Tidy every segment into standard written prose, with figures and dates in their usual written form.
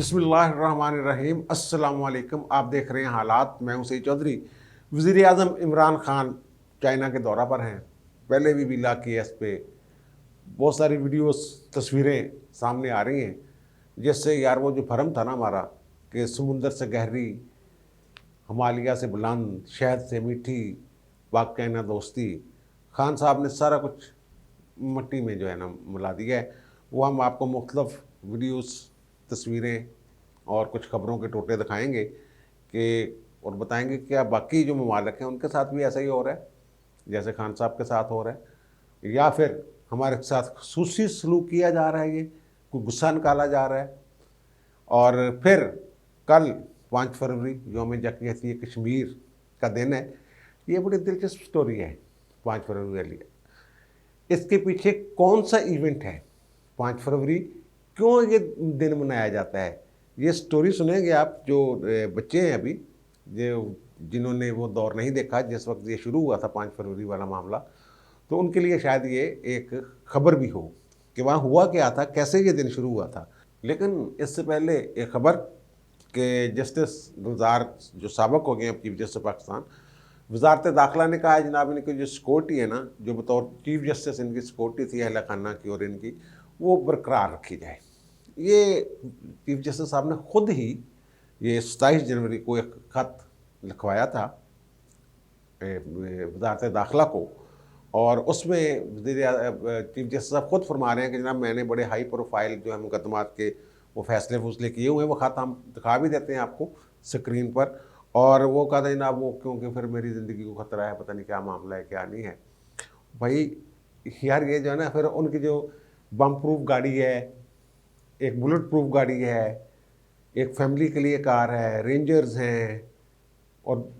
बिस्मिल्लाहिर्रहमानिर्रहीम। अस्सलामुअलैकुम। आप देख रहे हैं हालात। मैं हूं सईद चौधरी। वज़ीर-ए-आज़म इमरान खान चाइना के दौरा पर हैं। पहले भी बिला केस पे बहुत सारी वीडियोस तस्वीरें सामने आ रही हैं, जिससे यार वो जो भरम था ना हमारा कि समुंदर से गहरी, हिमालय से बुलंद, शहद से मीठी, पाक चाइना दोस्ती, खान साहब ने सारा कुछ मट्टी में जो है ना मिला दिया है। वो हम आपको मुख्तलिफ वीडियोस, तस्वीरें और कुछ खबरों के टोटे दिखाएंगे कि और बताएंगे कि क्या बाकी जो ममालिक हैं उनके साथ भी ऐसा ही हो रहा है जैसे खान साहब के साथ हो रहा है, या फिर हमारे साथ खसूसी सलूक किया जा रहा है, ये कोई गुस्सा निकाला जा रहा है। और फिर कल 5 फरवरी यौम यकजहती कश्मीर का दिन है। ये बड़ी दिलचस्प स्टोरी है 5 फरवरी वाली। इसके पीछे कौन सा इवेंट है 5 फरवरी, क्यों ये दिन मनाया जाता है, ये स्टोरी सुनेंगे आप। जो बच्चे हैं अभी, जो जिन्होंने वो दौर नहीं देखा जिस वक्त ये शुरू हुआ था 5 फरवरी वाला मामला, तो उनके लिए शायद ये एक खबर भी हो कि वहाँ हुआ क्या था, कैसे ये दिन शुरू हुआ था। लेकिन इससे पहले एक खबर कि जस्टिस गुलजार जो साबक हो गए हैं चीफ जस्टिस पाकिस्तान, वजारत दाखिला ने कहा है जनाब इनकी जो सिक्योरिटी है ना, जो बतौर चीफ जस्टिस इनकी सिक्योरिटी थी अहल खाना की और इनकी, वो बरकरार रखी जाए। ये चीफ जस्टिस साहब ने खुद ही ये 27 जनवरी को एक ख़त लिखवाया था वजारत दाखिला को, और उसमें चीफ जस्टिस साहब खुद फरमा रहे हैं कि जनाब मैंने बड़े हाई प्रोफाइल जो है मुकदमात के वो फैसले किए हुए हैं। वो ख़त हम दिखा भी देते हैं आपको स्क्रीन पर। और वो कहा था जनाब वो क्योंकि फिर मेरी ज़िंदगी को ख़तरा है, पता नहीं क्या मामला है क्या नहीं है। भाई यार ये जो है ना, फिर उनकी जो बम प्रूफ गाड़ी है, एक बुलेट प्रूफ गाड़ी है, एक फैमिली के लिए कार है, रेंजर्स हैं, और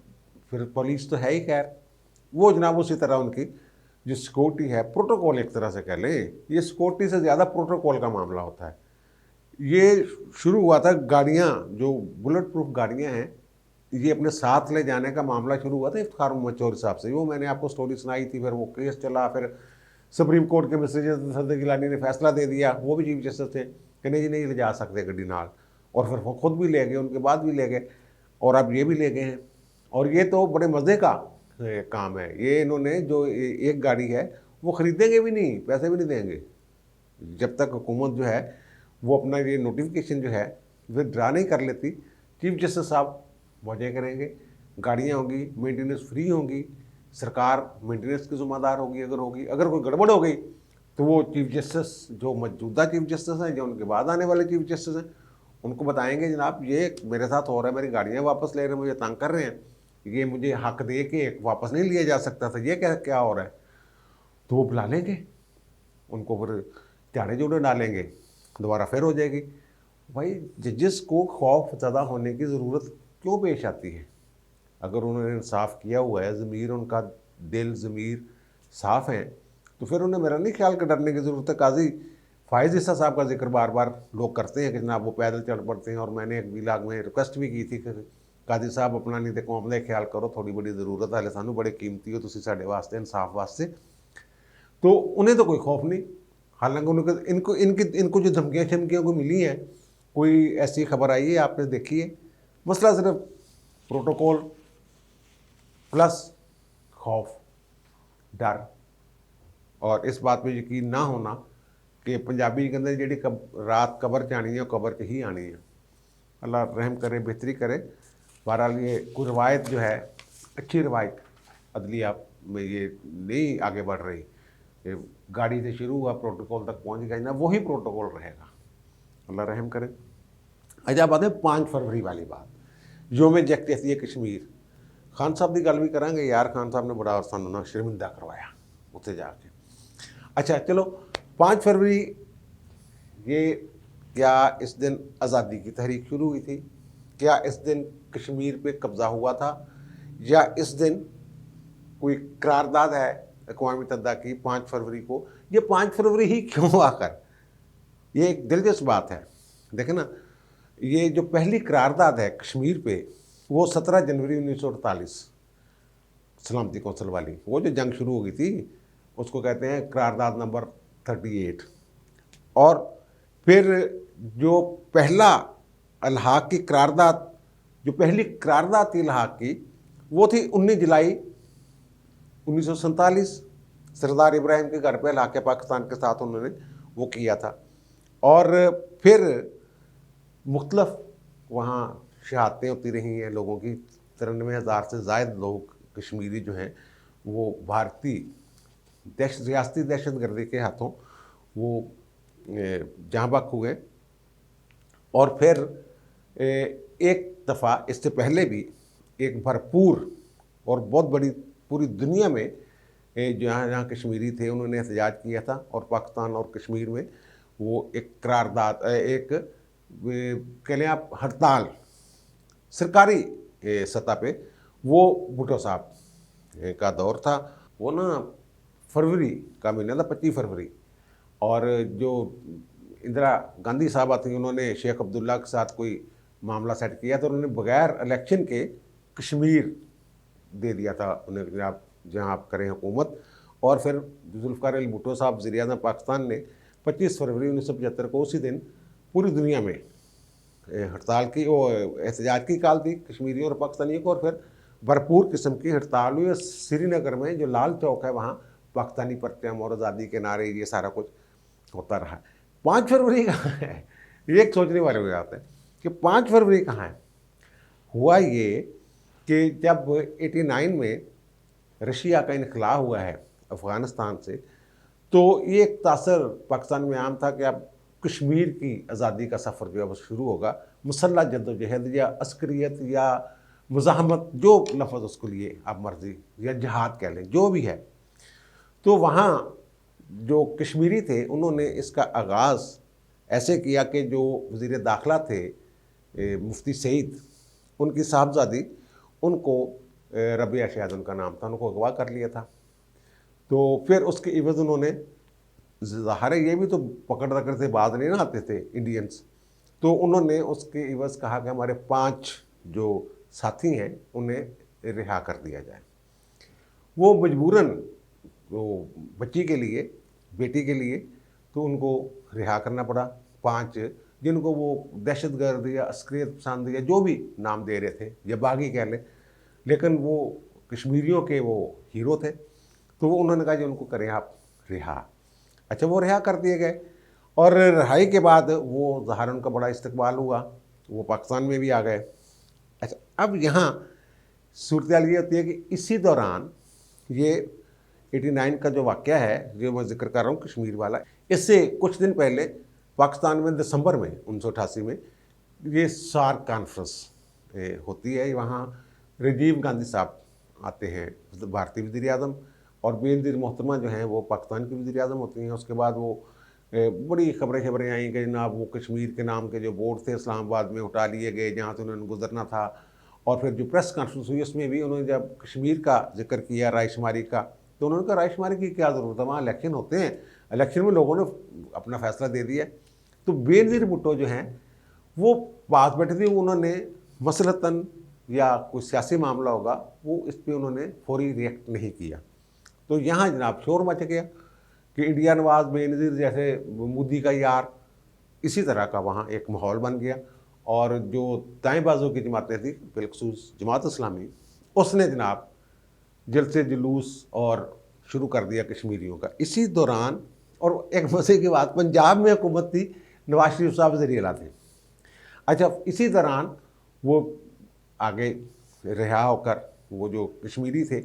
फिर पुलिस तो है ही। खैर वो जनाब उसी तरह उनकी जो सिक्योरिटी है, प्रोटोकॉल एक तरह से कह लें, ये सिक्योरिटी से ज़्यादा प्रोटोकॉल का मामला होता है। ये शुरू हुआ था गाड़ियाँ, जो बुलेट प्रूफ गाड़ियाँ हैं, ये अपने साथ ले जाने का मामला शुरू हुआ था इफ्तिखार मोहम्मद चौधरी साहब से। वो मैंने आपको स्टोरी सुनाई थी। फिर वो केस चला, फिर सुप्रीम कोर्ट के मिस्टर सदर गिलानी ने फैसला दे दिया, वो भी चीफ जस्टिस थे कि नहीं जी नहीं ले जा सकते गड्डी नाल, और फिर वो खुद भी ले गए, उनके बाद भी ले गए, और अब ये भी ले गए हैं। और ये तो बड़े मज़े का काम है। ये इन्होंने जो एक गाड़ी है वो ख़रीदेंगे भी नहीं, पैसे भी नहीं देंगे जब तक हुकूमत जो है वो अपना ये नोटिफिकेशन जो है विथड्रा नहीं कर लेती। चीफ जस्टिस साहब वजह करेंगे, गाड़ियाँ होंगी, मेंटेनेंस फ्री होंगी, सरकार मेंटेनेंस की ज़िम्मेदार होगी अगर होगी। अगर कोई गड़बड़ हो गई तो वो चीफ जस्टिस जो मौजूदा चीफ जस्टिस हैं, जो उनके बाद आने वाले चीफ जस्टिस हैं, उनको बताएंगे जनाब ये मेरे साथ हो रहा है, मेरी गाड़ियाँ वापस ले रहे हैं, मुझे तंग कर रहे हैं, ये मुझे हक दे के वापस नहीं लिया जा सकता था, ये क्या क्या हो रहा है। तो वो बुला लेंगे उनको, फिर त्याड़े जोड़े डालेंगे, दोबारा फिर हो जाएगी। भाई जजेस को खौफ ज़्यादा होने की ज़रूरत क्यों पेश आती है? अगर उन्होंने इंसाफ किया हुआ है, ज़मीर उनका, दिल ज़मीर साफ़ है, तो फिर उन्हें मेरा नहीं ख्याल कि डरने की ज़रूरत है। काजी फ़ाइज़ ईसा साहब का जिक्र बार बार लोग करते हैं कि जनाब वो पैदल चढ़ पड़ते हैं, और मैंने एक विलाग में रिक्वेस्ट भी की थी कि काजी साहब अपना नहीं तो कौम का ख्याल करो, थोड़ी बड़ी ज़रूरत है, सानू बड़े कीमती हो तुसी साडे वास्ते, इंसाफ वास्ते। तो उन्हें तो कोई खौफ नहीं। हालांकि उनको इनको जो धमकियाँ शमकियाँ को मिली हैं, कोई ऐसी खबर आई है आपने देखी है? मसला सिर्फ प्रोटोकॉल प्लस खौफ, डर, और इस बात पे यकीन ना होना कि पंजाबी कहते जिहड़ी रात कबर च आनी है कबर च ही आनी है। अल्लाह रहम करे, बेहतरी करे। बहरहाल ये कोई रवायत जो है, अच्छी रवायत अदलिया में ये नहीं आगे बढ़ रही। ये गाड़ी से शुरू हुआ, प्रोटोकॉल तक पहुँच गया ना, वही प्रोटोकॉल रहेगा। अल्लाह रहम करे। अच्छा बात है 5 फरवरी वाली बात, यौम यकजहती कश्मीर। खान साहब की गल भी करांगे यार, खान साहब ने बड़ा सानू ना शर्मिंदा करवाया उत्थे जाके। अच्छा चलो, 5 फरवरी ये क्या इस दिन आज़ादी की तहरीक शुरू हुई थी? क्या इस दिन कश्मीर पे कब्ज़ा हुआ था, या इस दिन कोई करारदाद है अक़वाम मुत्तहिदा की 5 फरवरी को? ये 5 फरवरी ही क्यों आकर, ये एक दिलचस्प बात है। देखें ना, ये जो पहली करारदाद है कश्मीर पे, वो 17 जनवरी 1948 सलामती कौंसिल वाली, वो जो जंग शुरू हो गई थी उसको कहते हैं करारदाद नंबर 38। और फिर जो पहला अलहाक की करारदाद, जो पहली करारदाद थी अलहाक की, वो थी 19 जुलाई 1947, सरदार इब्राहिम के घर पे अलहाक पाकिस्तान के साथ उन्होंने वो किया था। और फिर मुख्तलफ वहाँ शहादतें होती रही हैं लोगों की, 93,000 से ज़ायद लोग कश्मीरी जो हैं वो भारतीय रियासती दहशत गर्दी के हाथों वो जहाँ बक हुए। और फिर एक दफ़ा इससे पहले भी एक भरपूर और बहुत बड़ी पूरी दुनिया में जहाँ जहाँ कश्मीरी थे उन्होंने एहतजाज किया था, और पाकिस्तान और कश्मीर में वो एक करारदाद, एक कह लें आप हड़ताल सरकारी सतह पे, वो भुट्टो साहब का दौर था। वो ना फरवरी का महीना था, 25 फरवरी, और जो इंदिरा गांधी साहबा थी उन्होंने शेख अब्दुल्ला के साथ कोई मामला सेट किया था, उन्होंने बगैर इलेक्शन के कश्मीर दे दिया था उन्हें, जनाब जहाँ आप करें हुकूमत। और फिर जुल्फ़िकार अली भुट्टो साहब वज़ीर-ए-आज़म पाकिस्तान ने 25 फरवरी 1975 को उसी दिन पूरी दुनिया में हड़ताल की, वो एहतजाज की कॉल दी कश्मीरियों और पाकिस्तानियों को, और फिर भरपूर किस्म की हड़ताल हुई। श्रीनगर में जो लाल चौक है वहाँ पाकिस्तानी परचम और आज़ादी के नारे, ये सारा कुछ होता रहा। 5 फरवरी कहाँ है? ये एक सोचने वाली बात है कि 5 फरवरी कहाँ है। हुआ ये कि जब 89 में रशिया का इनखला हुआ है अफ़गानिस्तान से, तो ये एक तासर पाकिस्तान में आम था कि अब कश्मीर की आज़ादी का सफ़र जो है वो शुरू होगा। मुसल्लह जद्दोजहद या अस्करियत या मुज़ाहमत, जो लफ्ज़ उसको लिए आप मर्ज़ी, या जिहाद कह लें, जो भी है। तो वहाँ जो कश्मीरी थे उन्होंने इसका आगाज़ ऐसे किया कि जो वज़ीर दाखिला थे मुफ्ती सईद, उनकी साहबजादी, उनको रबिया शायद उनका नाम था, उनको अगवा कर लिया था। तो फिर उसके इवज़ उन्होंने, ज़ाहिर है ये भी तो पकड़ दकड़ से बाज नहीं ना आते थे इंडियंस, तो उन्होंने उसके इवज़ कहा कि हमारे 5 जो साथी हैं उन्हें रिहा कर दिया जाए। वो मजबूरन वो बच्ची के लिए, बेटी के लिए, तो उनको रिहा करना पड़ा। 5 जिनको वो दहशतगर्द या अस्करियत पसंद या जो भी नाम दे रहे थे, या बागी कह लें, लेकिन वो कश्मीरियों के वो हीरो थे। तो वो उन्होंने कहा जी उनको करें आप रिहा। अच्छा, वो रिहा कर दिए गए, और रिहाई के बाद वो ज़ाहिर उनका बड़ा इस्तकबाल हुआ, वो पाकिस्तान में भी आ गए। अच्छा, अब यहाँ सूरत ये होती है कि इसी दौरान ये 89 का जो वाक़या है जो मैं ज़िक्र कर रहा हूँ कश्मीर वाला, इससे कुछ दिन पहले पाकिस्तान में दिसंबर में 1988 में ये सार्क कॉन्फ्रेंस होती है। वहाँ राजीव गांधी साहब आते हैं, भारतीय वज़ीर-ए-आज़म, और बेनज़ीर मोहतरमा जो हैं वो पाकिस्तान की वज़ीर-ए-आज़म होती हैं। उसके बाद वो बड़ी खबरें आई कि जनाब वो कश्मीर के नाम के जो बोर्ड थे इस्लामाबाद में उठा लिए गए, जहाँ से उन्होंने गुजरना था। और फिर जो प्रेस कॉन्फ्रेंस हुई उसमें भी उन्होंने जब कश्मीर का जिक्र किया, रायशुमारी का, तो उन्होंने कहा रायशुमारी की क्या ज़रूरत है, वहाँ इलेक्शन होते हैं, इलेक्शन में लोगों ने अपना फैसला दे दिया। तो बेनज़ीर भुट्टो जो हैं वो पास बैठे थे, उन्होंने मसलतन या कोई सियासी मामला होगा वो इस पर उन्होंने फौरी रिएक्ट नहीं किया। तो यहाँ जनाब शोर मच गया कि इंडिया नवाज बेनज़ीर जैसे मोदी का यार, इसी तरह का वहाँ एक माहौल बन गया। और जो दाएं बाजू की जमातें थी, बिलखसूस जमात इस्लामी, उसने जनाब जल्द से जुलूस और शुरू कर दिया कश्मीरियों का इसी दौरान। और एक मज़े की बात, पंजाब में हुकूमत थी, नवाज शरीफ साहब वज़ीर-ए-आला थे। अच्छा, इसी दौरान वो आगे रिहा होकर वो जो कश्मीरी थे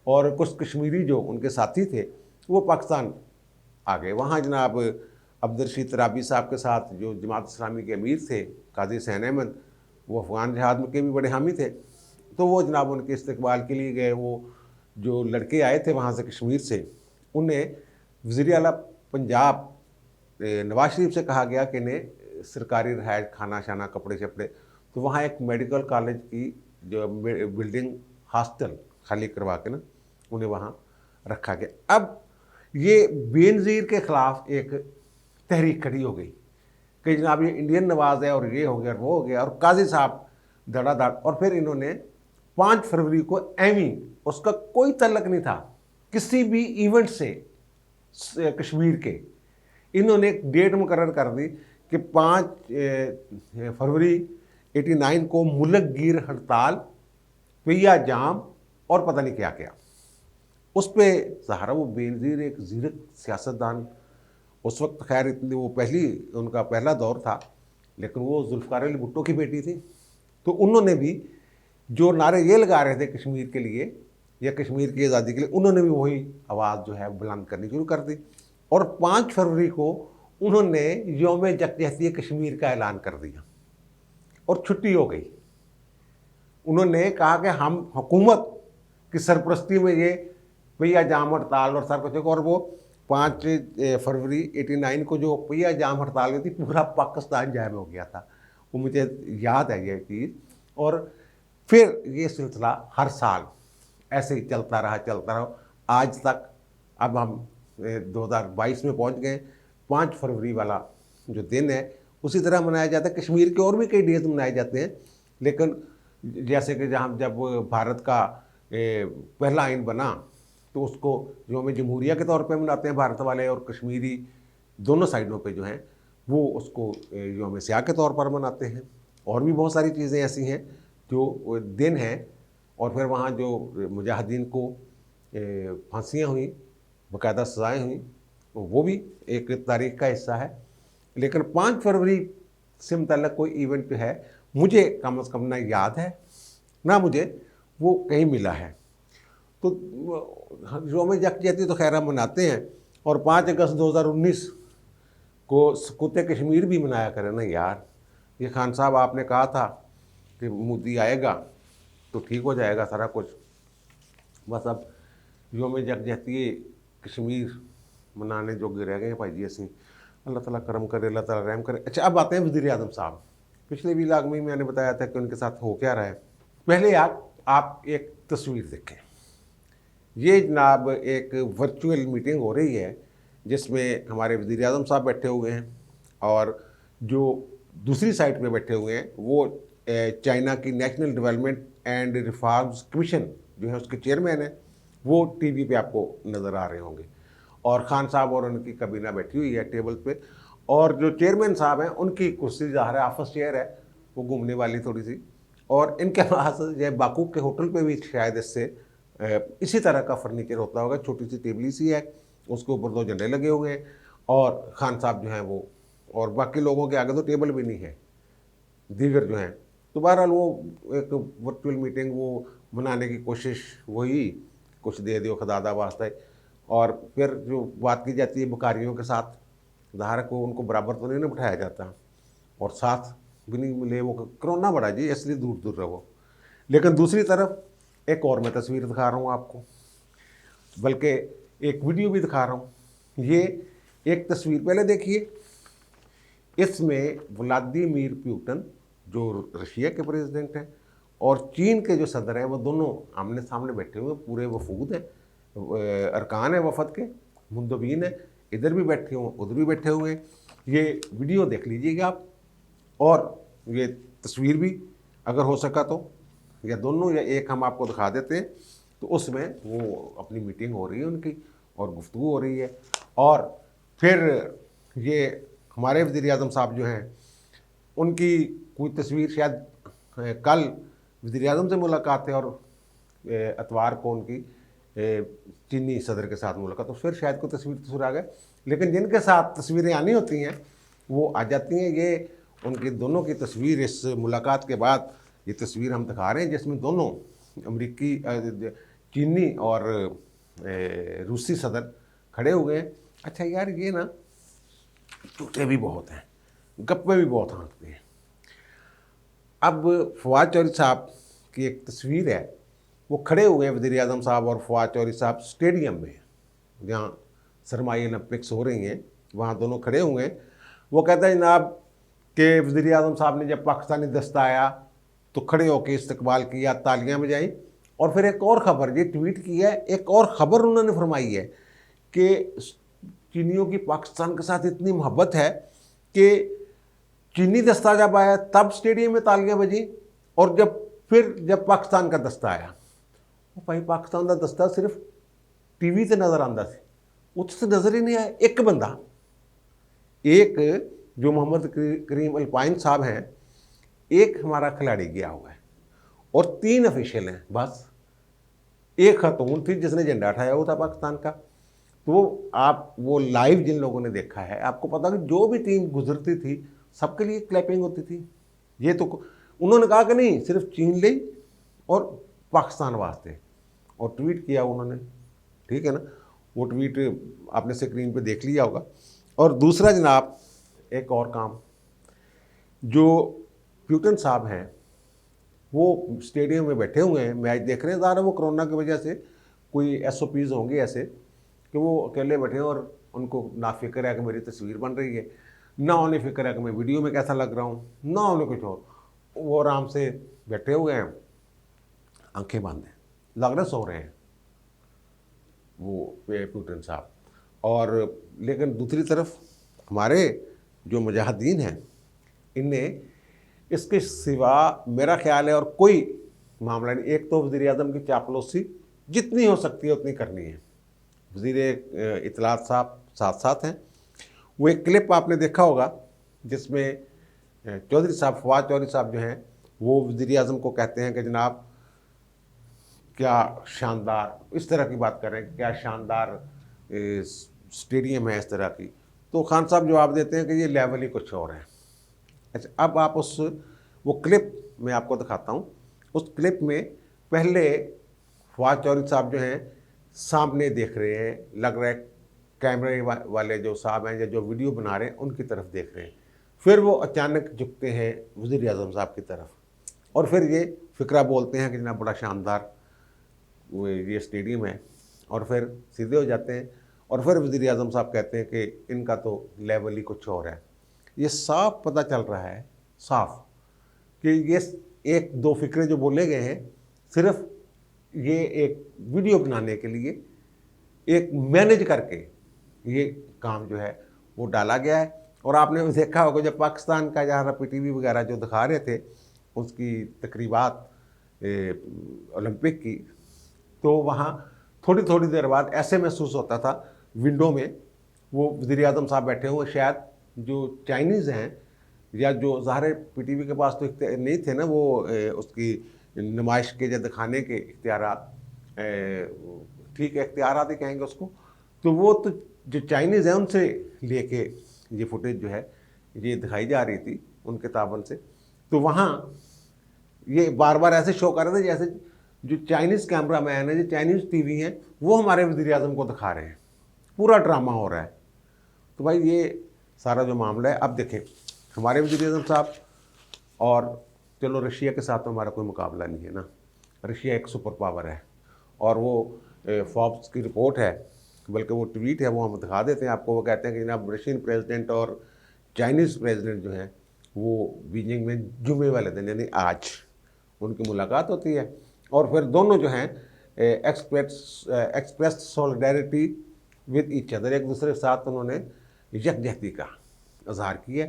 और कुछ कश्मीरी जो उनके साथी थे वो पाकिस्तान आ गए। वहाँ जनाब अब्दुलरशीद तराबी साहब के साथ जो जमात इस्लामी के अमीर थे काजी हुसैन अहमद, वो अफ़गान जिहाद में के भी बड़े हामी थे। तो वो जनाब उनके इस्तकबाल के लिए गए। वो जो लड़के आए थे वहाँ से कश्मीर से, उन्हें वज़ीर-ए-आला पंजाब नवाज शरीफ से कहा गया कि इन्हें सरकारी रिहायश, खाना शाना, कपड़े शपड़े, तो वहाँ एक मेडिकल कॉलेज की जो बिल्डिंग, हॉस्टल खाली करवा के ना उन्हें वहाँ रखा गया। अब ये बेनज़ीर के ख़िलाफ़ एक तहरीक खड़ी हो गई कि जनाब ये इंडियन नवाज़ है और ये हो गया और वो हो गया, और काजी साहब धड़ाधड़। और फिर इन्होंने 5 फरवरी को एवी, उसका कोई तल्लक नहीं था किसी भी इवेंट से कश्मीर के, इन्होंने एक डेट मुकर्रर कर दी कि 5 फरवरी 89 को मुल्कगीर हड़ताल, पहिया जाम और पता नहीं क्या क्या। उस पर सहारा वो बेनज़ीर एक ज़ीरक सियासतदान, उस वक्त खैर इतनी वो उनका पहला दौर था, लेकिन वो जुल्फ़िकार अली भुट्टो की बेटी थी, तो उन्होंने भी जो नारे ये लगा रहे थे कश्मीर के लिए या कश्मीर की आज़ादी के लिए, उन्होंने भी वही आवाज़ जो है बुलंद करनी शुरू कर दी। और 5 फरवरी को उन्होंने यौम यकजहती कश्मीर का ऐलान कर दिया और छुट्टी हो गई। उन्होंने कहा कि हम हुकूमत की सरपरस्ती में ये पहिया जाम हड़ताल और सारा कुछ, और वो 5 फरवरी 89 को जो पहिया जाम हड़ताल हुई थी, पूरा पाकिस्तान जाम हो गया था। वो मुझे याद है ये चीज़। और फिर ये सिलसिला हर साल ऐसे ही चलता रहा आज तक। अब हम 2022 में पहुंच गए। 5 फरवरी वाला जो दिन है उसी तरह मनाया जाता है। कश्मीर के और भी कई डेज मनाए जाते हैं, लेकिन जैसे कि जब भारत का पहला आइन बना तो उसको यौम जमहूरिया के तौर पे मनाते हैं भारत वाले, और कश्मीरी दोनों साइडों पे जो हैं वो उसको यौम स्याह के तौर पर मनाते हैं। और भी बहुत सारी चीज़ें ऐसी हैं जो दिन हैं। और फिर वहाँ जो मुजाहिदीन को फांसियाँ हुई, बाकायदा सज़ाएँ हुई, वो भी एक तारीख का हिस्सा है। लेकिन 5 फरवरी से मुतल्लिक़ कोई इवेंट है मुझे कम से कम ना याद है, ना मुझे वो कहीं मिला है। तो यौम यकजहती तो खैर हम मनाते हैं, और 5 अगस्त 2019 को सुकूत कश्मीर भी मनाया करें ना यार। ये खान साहब आपने कहा था कि मोदी आएगा तो ठीक हो जाएगा सारा कुछ, बस अब यौम यकजहती कश्मीर मनाने जोगे रह गए हैं भाई जी असी। अल्लाह ताला करम करे, अल्लाह ताला रहम करे। अच्छा, अब आते हैं वज़ीर आज़म साहब। पिछले व्लॉग में मैंने बताया था कि उनके साथ हो क्या रहा है। पहले आप एक तस्वीर देखें। ये जनाब एक वर्चुअल मीटिंग हो रही है जिसमें हमारे वज़ीर आज़म साहब बैठे हुए हैं, और जो दूसरी साइड पे बैठे हुए हैं वो चाइना की national development and reforms commission जो है उसके चेयरमैन हैं, वो टीवी पे आपको नज़र आ रहे होंगे। और ख़ान साहब और उनकी कबीना बैठी हुई है टेबल पे, और जो चेयरमैन साहब हैं उनकी कुर्सी ज़ाहिर है ऑफिस चेयर है, वो घूमने वाली थोड़ी सी। और इनके पास जो बाकू के होटल पे भी शायद इससे इसी तरह का फर्नीचर होता होगा, छोटी सी टेबली सी है, उसके ऊपर 2 झंडे लगे हुए हैं, और ख़ान साहब जो हैं वो, और बाकी लोगों के आगे तो टेबल भी नहीं है दीगर जो हैं। तो बहरहाल वो एक वर्चुअल मीटिंग वो बनाने की कोशिश वही कुछ दे दियो खदादा वास्ते। और फिर जो बात की जाती है बुखारियों के साथ, धारक को उनको बराबर तो नहीं ना बिठाया जाता, और साथ भी नहीं मिले, वो कोरोना बड़ा जी इसलिए दूर दूर रहो। लेकिन दूसरी तरफ एक और मैं तस्वीर दिखा रहा हूँ आपको, बल्कि एक वीडियो भी दिखा रहा हूँ। ये एक तस्वीर पहले देखिए, इसमें व्लादिमीर पुतिन जो रशिया के प्रेसिडेंट हैं और चीन के जो सदर हैं वो दोनों आमने सामने बैठे हुए, पूरे वफूद हैं, अरकान है वफद के, मुंदबीन है, इधर भी बैठे हुए उधर भी बैठे हुए। ये वीडियो देख लीजिएगा आप, और ये तस्वीर भी अगर हो सका तो, या दोनों या एक हम आपको दिखा देते हैं। तो उसमें वो अपनी मीटिंग हो रही है उनकी, और गुफ्तगू हो रही है। और फिर ये हमारे वज़ीर आज़म साहब जो हैं उनकी कोई तस्वीर, शायद कल वज़ीर आज़म से मुलाकात है और इतवार को उनकी चीनी सदर के साथ मुलाकात, तो फिर शायद कोई तस्वीर आ गए। लेकिन जिनके साथ तस्वीरें आनी होती हैं वो आ जाती हैं। ये उनकी दोनों की तस्वीर इस मुलाकात के बाद ये तस्वीर हम दिखा रहे हैं, जिसमें दोनों अमरीकी, चीनी और रूसी सदर खड़े हुए हैं। अच्छा यार, ये ना टूटे भी बहुत हैं, गप्पे भी बहुत हाँकते हैं। अब फवाद चौधरी साहब की एक तस्वीर है, वो खड़े हुए हैं वज़ीर आज़म साहब और फवाद चौधरी साहब स्टेडियम में, जहाँ सरमाई ओलंपिक्स हो रही हैं, वहाँ दोनों खड़े हुए हैं। वो कहते हैं जनाब कि वज़ीर आज़म साहब ने जब पाकिस्तानी दस्ता आया तो खड़े होकर इस्तकबाल किया, तालियां बजाई। और फिर एक और ख़बर ये ट्वीट की है, एक और ख़बर उन्होंने फरमाई है कि चीनियों की पाकिस्तान के साथ इतनी मोहब्बत है कि चीनी दस्ता जब आया तब स्टेडियम में तालियां बजी, और जब पाकिस्तान का दस्ता आया, वो भाई पाकिस्तान का दस्ता सिर्फ टीवी से नज़र आता सी, उससे नज़र ही नहीं आया एक बंदा। एक जो मोहम्मद करीम अल्पाइन साहब हैं, एक हमारा खिलाड़ी गया हुआ है और 3 ऑफिशियल हैं बस। एक खातून थी जिसने झंडा उठाया हुआ था पाकिस्तान का। तो आप वो लाइव जिन लोगों ने देखा है, आपको पता कि जो भी टीम गुजरती थी सबके लिए क्लैपिंग होती थी। ये तो उन्होंने कहा कि नहीं, सिर्फ चीन ले और पाकिस्तान वास्ते, और ट्वीट किया उन्होंने, ठीक है ना। वो ट्वीट आपने स्क्रीन पे देख लिया होगा। और दूसरा जनाब, एक और काम, जो प्यूटन साहब हैं वो स्टेडियम में बैठे हुए हैं, मैच देख रहे हैं। ज़ाहिर है वो कोरोना की वजह से कोई SOPs होंगे ऐसे कि वो अकेले बैठे हैं और उनको ना फिक्र है कि मेरी तस्वीर बन रही है, ना उन्हें फिक्र है कि मैं वीडियो में कैसा लग रहा हूँ, ना उन्हें कुछ और। वो आराम से बैठे हुए हैं, आंखें बंद हैं, लग रहे सो रहे हैं वो प्यूटन साहब। और लेकिन दूसरी तरफ हमारे जो मुजाहिदीन हैं, इन्हें इसके सिवा मेरा ख्याल है और कोई मामला नहीं। एक तो वज़ीर आज़म की चापलूसी जितनी हो सकती है उतनी करनी है। वज़ीर इत्तलात साहब साथ साथ हैं। वो एक क्लिप आपने देखा होगा जिसमें चौधरी साहब, फवाद चौधरी साहब जो हैं, वो वज़ीर आज़म को कहते हैं कि जनाब क्या शानदार, इस तरह की बात कर रहे हैं, क्या शानदार स्टेडियम है, इस तरह की। तो खान साहब जवाब देते हैं कि ये लेवल ही कुछ और है। अच्छा, अब आप वो क्लिप मैं आपको दिखाता हूँ। उस क्लिप में पहले फवाद चौधरी साहब जो हैं सामने देख रहे हैं, लग रहा है कैमरे वाले जो साहब हैं या जो वीडियो बना रहे हैं उनकी तरफ देख रहे हैं। फिर वो अचानक झुकते हैं वज़ीर आज़म साहब की तरफ और फिर ये फ़िक्रा बोलते हैं कि जनाब बड़ा शानदार ये स्टेडियम है, और फिर सीधे हो जाते हैं। और फिर वज़ीर आज़म साहब कहते हैं कि इनका तो लेवल ही कुछ और है। ये साफ पता चल रहा है, साफ, कि ये एक दो फिक्रे जो बोले गए हैं सिर्फ ये एक वीडियो बनाने के लिए, एक मैनेज करके ये काम जो है वो डाला गया है। और आपने देखा होगा जब पाकिस्तान का जहाँ PTV वगैरह जो दिखा रहे थे उसकी तकरीबात ओलंपिक की, तो वहाँ थोड़ी थोड़ी देर बाद ऐसे महसूस होता था विंडो में वो वज़ीर आज़म साहब बैठे हुए, शायद जो चाइनीज़ हैं या जो ज़ाहिर PTV के पास तो नहीं थे ना वो उसकी नुमाइश के या दिखाने के इख्तियारात, ठीक है, इख्तियारात ही कहेंगे उसको। तो वो तो जो चाइनीज़ हैं उनसे लेके ये फुटेज जो है ये दिखाई जा रही थी उनके ताबन से। तो वहाँ ये बार बार ऐसे शो कर रहे थे जैसे जो चाइनीज़ कैमरा मैन है, जो चाइनीज़ TV हैं, वो हमारे वज़ीर आज़म को दिखा रहे हैं, पूरा ड्रामा हो रहा है। तो भाई ये सारा जो मामला है, अब देखें हमारे वज़ीर आज़म साहब, और चलो रशिया के साथ तो हमारा कोई मुकाबला नहीं है ना, रशिया एक सुपर पावर है। और वो फॉर्ब्स की रिपोर्ट है, बल्कि वो ट्वीट है, वो हम दिखा देते हैं आपको। वो कहते हैं कि जनाब रशियन प्रेसिडेंट और चाइनीज़ प्रेसिडेंट जो हैं वो बीजिंग में जुमे वाले दिन यानी आज उनकी मुलाकात होती है। और फिर दोनों जो हैं express solidarity with each other, एक दूसरे के साथ उन्होंने यकजहती का इजहार किया।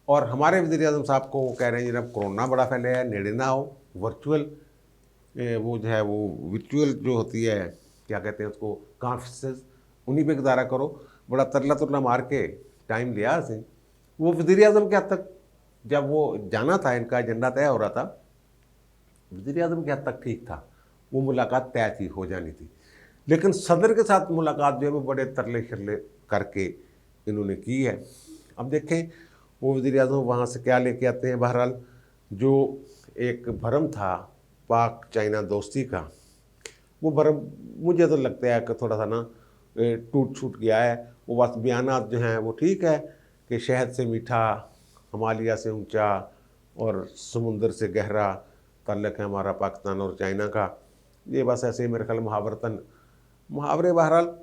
और हमारे वज़ीर आज़म साहब को वो कह रहे हैं जनाब कोरोना बड़ा फैले है, नेड़े ना हो, वर्चुअल वो जो है वो वर्चुअल जो होती है क्या कहते हैं उसको, कॉन्फ्रेंसेस, उन्हीं पे गुजारा करो। बड़ा तरला तुरला मार के टाइम लिया सिंह। वो वज़ीर आज़म के हद तक जब वो जाना था, इनका एजेंडा तय हो रहा था, वज़ीर आज़म के हद तक ठीक था, वो मुलाकात तय थी, हो जानी थी। लेकिन सदर के साथ मुलाकात जो है वो बड़े तरले शरले करके इन्होंने की है। अब देखें वो वज़ीर आज़म वहाँ से क्या लेके आते हैं। बहरहाल जो एक भरम था पाक चाइना दोस्ती का, वो भरम मुझे तो लगता है कि थोड़ा सा ना टूट छूट गया है। वो बस बयानात जो हैं वो ठीक है कि शहद से मीठा, हिमालय से ऊंचा और समुंदर से गहरा ताल्लुक़ है हमारा पाकिस्तान और चाइना का। ये बस ऐसे ही मेरे ख्याल मुहावरतन मुहावरे, बहरहाल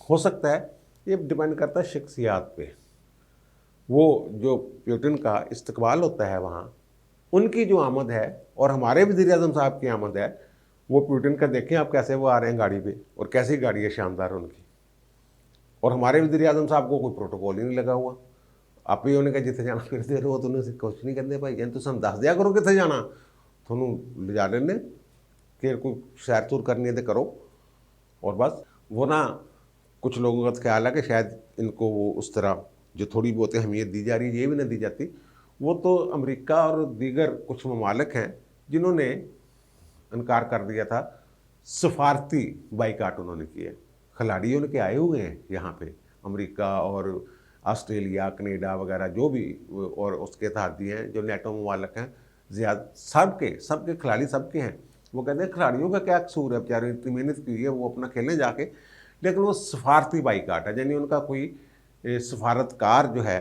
हो सकता है, ये डिपेंड करता है शख्सियात पे। वो जो प्यूटन का इस्तकबाल होता है वहाँ, उनकी जो आमद है और हमारे वज़ीर आज़म साहब की आमद है, वो प्यूटन का देखें आप कैसे वो आ रहे हैं गाड़ी पे, और कैसी गाड़ी है शानदार उनकी। और हमारे वज़ीर आज़म साहब को कोई प्रोटोकॉल ही नहीं लगा हुआ। आप ही उन्होंने कहा जिथे जाना फिरते रहो, तो उन्हें कुछ नहीं कहते भाई जन तुम दस दिया करो कितने जाना, थोनू ले जा लेने कि कोई सैर सूर करनी है तो करो। और बस वो ना कुछ लोगों का ख्याल है कि शायद इनको वो उस तरह जो थोड़ी बहुत अहमियत दी जा रही है ये भी ना दी जाती, वो तो अमेरिका और दीगर कुछ ममालिक हैं जिन्होंने इनकार कर दिया था, सफारती बाइकाट उन्होंने किया। खिलाड़ी उनके आए हुए हैं यहाँ पे, अमेरिका और ऑस्ट्रेलिया, कनाडा वगैरह जो भी, और उसके साथी हैं जो नेटो ममालिक हैं, ज़्यादा सबके खिलाड़ी सबके हैं। वो कहते हैं खिलाड़ियों का क्या कसूर है, बेचारे इतनी मेहनत की है, वो अपना खेलने जाके, लेकिन वो सफारती बाइकाट है, यानी उनका कोई सफारतकार जो है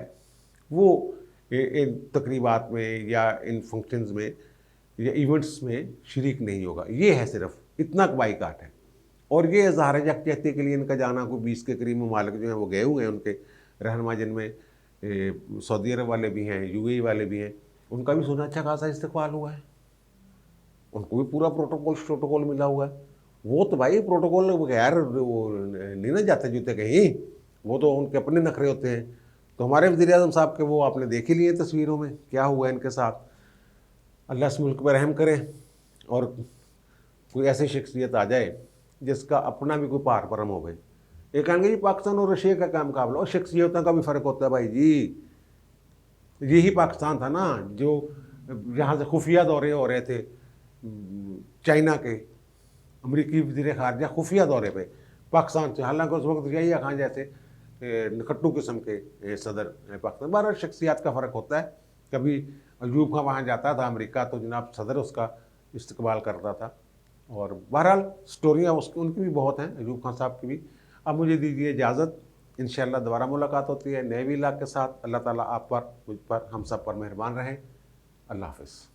वो इन तकरीबात में या इन फंक्शंस में या इवेंट्स में शरीक नहीं होगा। ये है, सिर्फ इतना बाइकाट है। और ये इजहार यकजहती के लिए इनका जाना, कोई 20 के करीब ममालिक जो हैं वो गए हुए हैं, उनके रहनुमा जिनमें सऊदी अरब वाले भी हैं, यूएई वाले भी हैं, उनका भी सुना अच्छा खासा इस्तकबाल हुआ है, उनको भी पूरा प्रोटोकॉल मिला हुआ है। वो तो भाई प्रोटोकॉल बगैर वो नहीं ना जाते जूते कहीं, वो तो उनके अपने नखरे होते हैं। तो हमारे वज़ीर आज़म साहब के वो आपने देख ही लिए तस्वीरों में क्या हुआ है इनके साथ। अल्लाह इस मुल्क पर रहम करे और कोई ऐसी शख्सियत आ जाए जिसका अपना भी कोई पार परम हो गए। ये कहेंगे जी पाकिस्तान और रशिया का क्या मुकाबला, और शख्सियतों का भी फ़र्क होता है भाई जी। यही पाकिस्तान था ना जो यहाँ से खुफिया दौरे हो रहे थे, चाइना के अमरीकी वज़ीर ख़ारजा खुफिया दौरे पे पाकिस्तान से, हालांकि उस वक्त यही खान जैसे नखट्टू किस्म के सदर पाकिस्तान। बहरहाल शख्सियात का फ़र्क होता है। कभी अयूब खां वहाँ जाता था अमेरिका तो जनाब सदर उसका इस्तकबाल करता था। और बहरहाल स्टोरियाँ उसकी उनकी भी बहुत हैं, अयूब खान साहब की भी। अब मुझे दीजिए इजाज़त, इंशाअल्लाह दोबारा मुलाकात होती है नए विलाग के साथ। अल्लाह ताला आप पर, मुझ पर, हम सब पर मेहरबान रहें। अल्लाह हाफ़िज़।